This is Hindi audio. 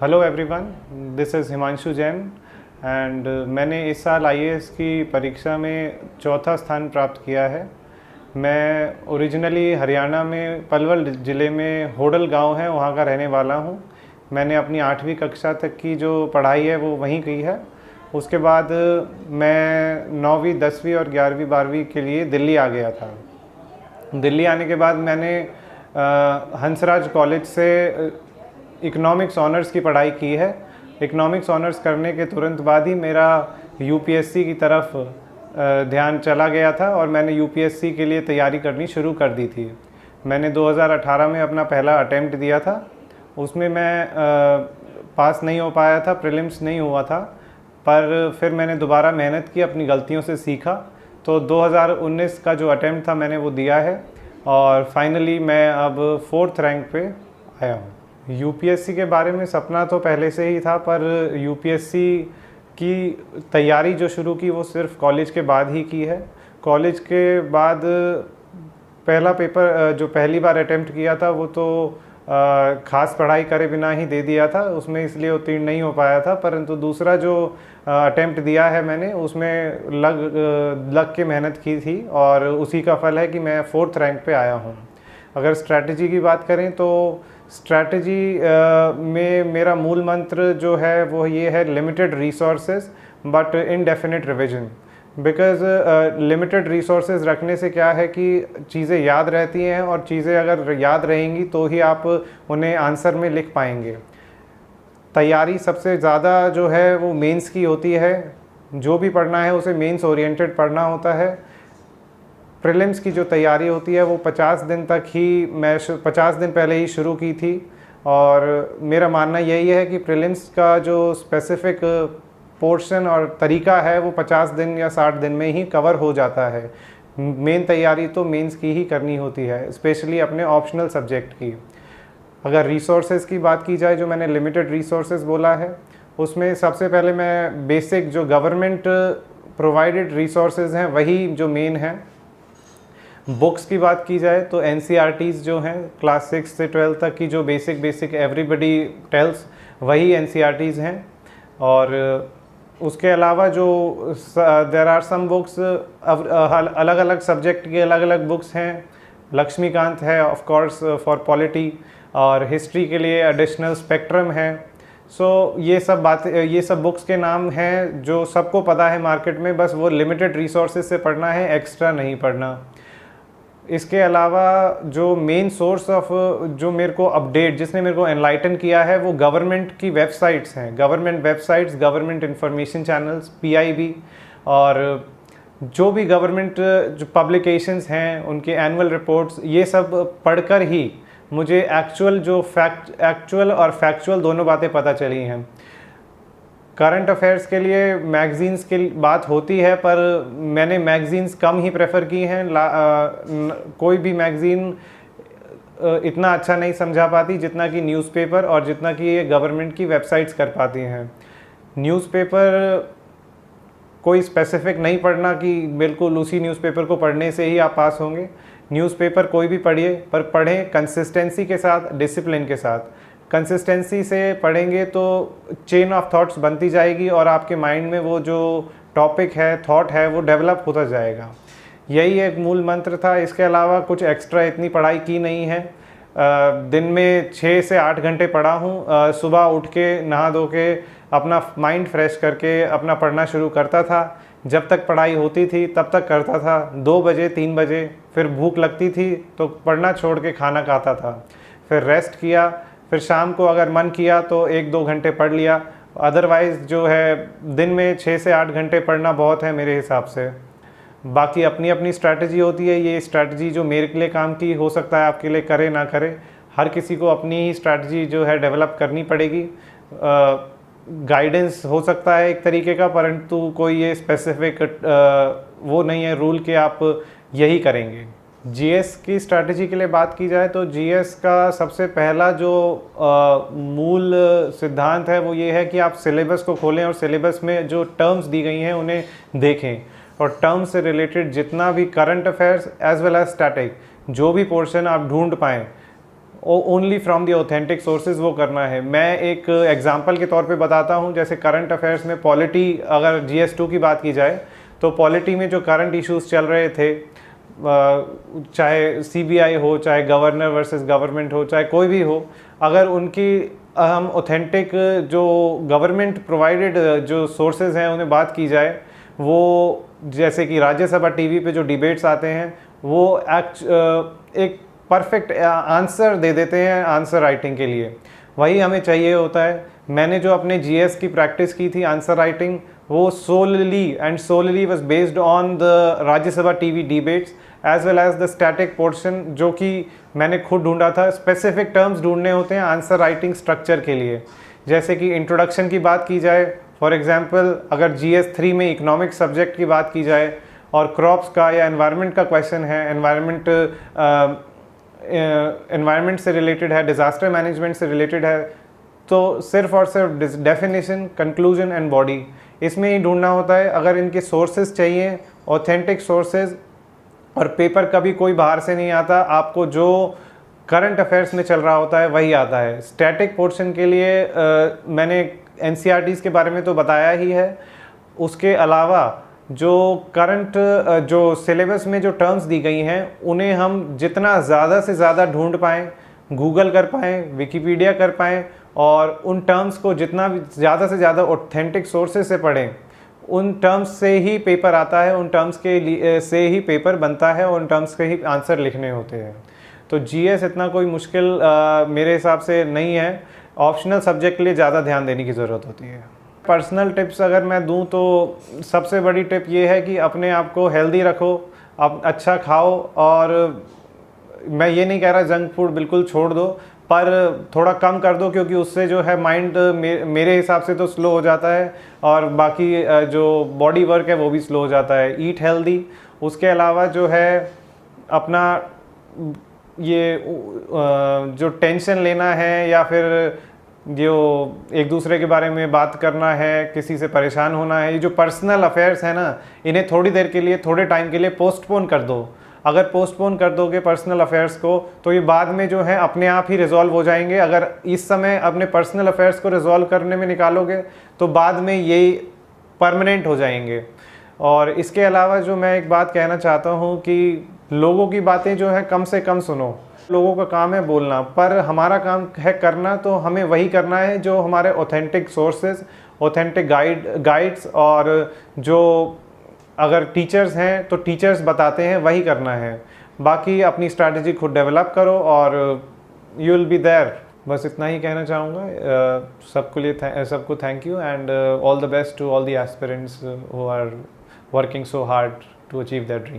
Hello everyone, this is Himanshu Jain and मैंने इस साल आईएएस की परीक्षा में चौथा स्थान प्राप्त किया है। मैं ओरिजिनली हरियाणा में पलवल ज़िले में होडल गांव है, वहां का रहने वाला हूं। मैंने अपनी 8वीं कक्षा तक की जो पढ़ाई है वो वहीं की है। उसके बाद मैं 9वीं 10वीं और 11वीं 12वीं के लिए दिल्ली आ गया था। दिल्ली आने के बाद मैंने हंसराज कॉलेज से इकोनॉमिक्स ऑनर्स की पढ़ाई की है। इकोनॉमिक्स ऑनर्स करने के तुरंत बाद ही मेरा यूपीएससी की तरफ ध्यान चला गया था और मैंने यूपीएससी के लिए तैयारी करनी शुरू कर दी थी। मैंने 2018 में अपना पहला अटेम्प्ट दिया था। उसमें मैं पास नहीं हो पाया था, प्रीलिम्स नहीं हुआ था, पर फिर मैंने दोबारा मेहनत की, अपनी गलतियों से सीखा। तो 2019 का जो अटेम्प्ट था मैंने वो दिया है और फाइनली मैं अब 4th रैंक पे आया हूँ। यूपीएससी के बारे में सपना तो पहले से ही था, पर यूपीएससी की तैयारी जो शुरू की वो सिर्फ कॉलेज के बाद ही की है। कॉलेज के बाद पहला पेपर जो पहली बार अटेम्प्ट किया था वो तो ख़ास पढ़ाई करे बिना ही दे दिया था, उसमें इसलिए उत्तीर्ण नहीं हो पाया था। परंतु दूसरा जो अटेम्प्ट दिया है मैंने, उसमें लग के मेहनत की थी और उसी का फल है कि मैं 4th रैंक पे आया हूँ। अगर स्ट्रैटेजी की बात करें तो स्ट्रैटेजी में मेरा मूल मंत्र जो है वो ये है, limited resources but indefinite revision. Because limited resources रखने से क्या है कि चीज़ें याद रहती हैं और चीज़ें अगर याद रहेंगी तो ही आप उन्हें आंसर में लिख पाएंगे। तैयारी सबसे ज़्यादा जो है वो मेंस की होती है। जो भी पढ़ना है उसे मेंस ओरिएंटेड पढ़ना होता है। प्रीलिम्स की जो तैयारी होती है वो 50 दिन तक ही, मैं 50 दिन पहले ही शुरू की थी और मेरा मानना यही है कि प्रीलिम्स का जो स्पेसिफिक पोर्शन और तरीका है वो 50 दिन या 60 दिन में ही कवर हो जाता है। मेन तैयारी तो मेंस की ही करनी होती है, स्पेशली अपने ऑप्शनल सब्जेक्ट की। अगर रिसोर्सेज की बात की जाए, जो मैंने लिमिटेड रिसोर्सेज बोला है, उसमें सबसे पहले मैं बेसिक जो गवर्नमेंट प्रोवाइडेड रिसोर्सेज हैं वही जो मेन है। बुक्स की बात की जाए तो एनसीईआरटीज़ जो हैं क्लास 6 से 12 तक की, जो बेसिक एवरीबडी टेल्स, वही एनसीईआरटीज़ हैं। और उसके अलावा जो देयर आर सम बुक्स, अलग अलग सब्जेक्ट की अलग अलग बुक्स हैं। लक्ष्मीकांत है ऑफ कोर्स फॉर पॉलिटी, और हिस्ट्री के लिए एडिशनल स्पेक्ट्रम है। सो ये सब बुक्स के नाम हैं जो सबको पता है मार्केट में, बस वो लिमिटेड रिसोर्सेज से पढ़ना है, एक्स्ट्रा नहीं पढ़ना। इसके अलावा जो मेन सोर्स ऑफ जो मेरे को अपडेट, जिसने मेरे को एनलाइटन किया है, वो गवर्नमेंट की वेबसाइट्स हैं। Government websites, government information channels, PIB, और जो भी गवर्नमेंट जो पब्लिकेशंस हैं उनके एनुअल रिपोर्ट्स, ये सब पढ़कर ही मुझे एक्चुअल और फैक्चुअल दोनों बातें पता चली हैं। करंट अफेयर्स के लिए मैगज़ीन्स की बात होती है, पर मैंने मैगज़ीन्स कम ही प्रेफर की हैं। कोई भी मैगज़ीन इतना अच्छा नहीं समझा पाती जितना कि न्यूज़पेपर और जितना कि ये गवर्नमेंट की वेबसाइट्स कर पाती हैं। न्यूज़पेपर कोई स्पेसिफिक नहीं पढ़ना कि बिल्कुल उसी न्यूज़पेपर को पढ़ने से ही आप पास होंगे। न्यूज़पेपर कोई भी पढ़िए, पर पढ़ें कंसिस्टेंसी के साथ, डिसिप्लिन के साथ। कंसिस्टेंसी से पढ़ेंगे तो चेन ऑफ थॉट्स बनती जाएगी और आपके माइंड में वो जो टॉपिक है, थॉट है, वो डेवलप होता जाएगा। यही एक मूल मंत्र था। इसके अलावा कुछ एक्स्ट्रा इतनी पढ़ाई की नहीं है। दिन में 6 से 8 घंटे पढ़ा हूँ। सुबह उठ के नहा धो के अपना माइंड फ्रेश करके अपना पढ़ना शुरू करता था। जब तक पढ़ाई होती थी तब तक करता था। 2 बजे 3 बजे फिर भूख लगती थी तो पढ़ना छोड़ के खाना खाता था, फिर रेस्ट किया, फिर शाम को अगर मन किया तो 1-2 घंटे पढ़ लिया। अदरवाइज़ जो है दिन में 6 से 8 घंटे पढ़ना बहुत है मेरे हिसाब से। बाकी अपनी अपनी स्ट्रैटेजी होती है। ये स्ट्रैटेजी जो मेरे लिए काम की हो सकता है आपके लिए करे ना करे। हर किसी को अपनी ही स्ट्रैटेजी जो है डेवलप करनी पड़ेगी। गाइडेंस हो सकता है एक तरीके का, परंतु कोई ये स्पेसिफिक वो नहीं है रूल कि आप यही करेंगे। जीएस की स्ट्रैटेजी के लिए बात की जाए तो जीएस का सबसे पहला जो मूल सिद्धांत है वो ये है कि आप सिलेबस को खोलें और सिलेबस में जो टर्म्स दी गई हैं उन्हें देखें, और टर्म्स से रिलेटेड जितना भी current affairs as well as static जो भी पोर्शन आप ढूंढ पाएँ only from the authentic sources वो करना है। मैं एक एग्जांपल के तौर पे बताता हूँ, जैसे करंट अफेयर्स में पॉलिटी, अगर GS2 की बात की जाए तो पॉलिटी में जो करंट इश्यूज चल रहे थे, चाहे CBI हो, चाहे गवर्नर वर्सेस गवर्नमेंट हो, चाहे कोई भी हो, अगर उनकी हम ऑथेंटिक जो गवर्नमेंट प्रोवाइडेड जो सोर्सेज हैं उन्हें बात की जाए, वो जैसे कि राज्यसभा टीवी पे जो डिबेट्स आते हैं वो एक परफेक्ट आंसर दे देते हैं आंसर राइटिंग के लिए। वही हमें चाहिए होता है। मैंने जो अपने GS की प्रैक्टिस की थी आंसर राइटिंग, वो solely was based on the Rajya Sabha TV debates as well as the static portion, जो कि मैंने खुद ढूंढा था। स्पेसिफिक टर्म्स ढूंढने होते हैं आंसर राइटिंग स्ट्रक्चर के लिए। जैसे कि इंट्रोडक्शन की बात की जाए, फॉर एग्जांपल अगर GS3 में इकोनॉमिक सब्जेक्ट की बात की जाए और क्रॉप्स का या एनवायरनमेंट का क्वेश्चन है, एनवायरनमेंट से रिलेटेड है, डिज़ास्टर मैनेजमेंट से रिलेटेड है, तो सिर्फ और सिर्फ डेफिनेशन, कंक्लूजन एंड बॉडी, इसमें ही ढूंढना होता है। अगर इनके सोर्सेज चाहिए ऑथेंटिक सोर्सेज, और पेपर कभी कोई बाहर से नहीं आता, आपको जो करंट अफेयर्स में चल रहा होता है वही आता है। स्टैटिक पोर्शन के लिए मैंने NCERTs के बारे में तो बताया ही है। उसके अलावा जो करंट जो सिलेबस में जो टर्म्स दी गई हैं उन्हें हम जितना ज़्यादा से ज़्यादा ढूंढ पाएँ, गूगल कर पाएँ, विकिपीडिया कर पाएँ, और उन टर्म्स को जितना ज़्यादा से ज़्यादा ऑथेंटिक सोर्सेज से पढ़ें, उन टर्म्स से ही पेपर आता है, उन टर्म्स के लिए से ही पेपर बनता है, उन टर्म्स के ही आंसर लिखने होते हैं। तो GS इतना कोई मुश्किल मेरे हिसाब से नहीं है। ऑप्शनल सब्जेक्ट के लिए ज़्यादा ध्यान देने की ज़रूरत होती है। पर्सनल टिप्स अगर मैं दूं तो सबसे बड़ी टिप ये है कि अपने आप को हेल्दी रखो, आप अच्छा खाओ, और मैं ये नहीं कह रहा जंक फूड बिल्कुल छोड़ दो, पर थोड़ा कम कर दो, क्योंकि उससे जो है माइंड मेरे हिसाब से तो स्लो हो जाता है, और बाकी जो बॉडी वर्क है वो भी स्लो हो जाता है। Eat healthy. उसके अलावा जो है अपना ये जो टेंशन लेना है या फिर जो एक दूसरे के बारे में बात करना है, किसी से परेशान होना है, ये जो पर्सनल अफेयर्स है ना, इन्हें थोड़ी देर के लिए, थोड़े टाइम के लिए पोस्टपोन कर दो। अगर पोस्टपोन कर दोगे पर्सनल अफेयर्स को तो ये बाद में जो है अपने आप ही रिजॉल्व हो जाएंगे। अगर इस समय अपने पर्सनल अफेयर्स को रिजॉल्व करने में निकालोगे तो बाद में ये परमानेंट हो जाएंगे। और इसके अलावा जो मैं एक बात कहना चाहता हूँ कि लोगों की बातें जो है कम से कम सुनो। लोगों का काम है बोलना, पर हमारा काम है करना, तो हमें वही करना है जो हमारे ऑथेंटिक सोर्सेज, ऑथेंटिक गाइड्स, और जो अगर टीचर्स हैं तो टीचर्स बताते हैं वही करना है। बाकी अपनी स्ट्रैटेजी खुद डेवलप करो और यू विल बी देयर। बस इतना ही कहना चाहूँगा। सबको thank you and all the best to all the aspirants who are working so hard to achieve that dream.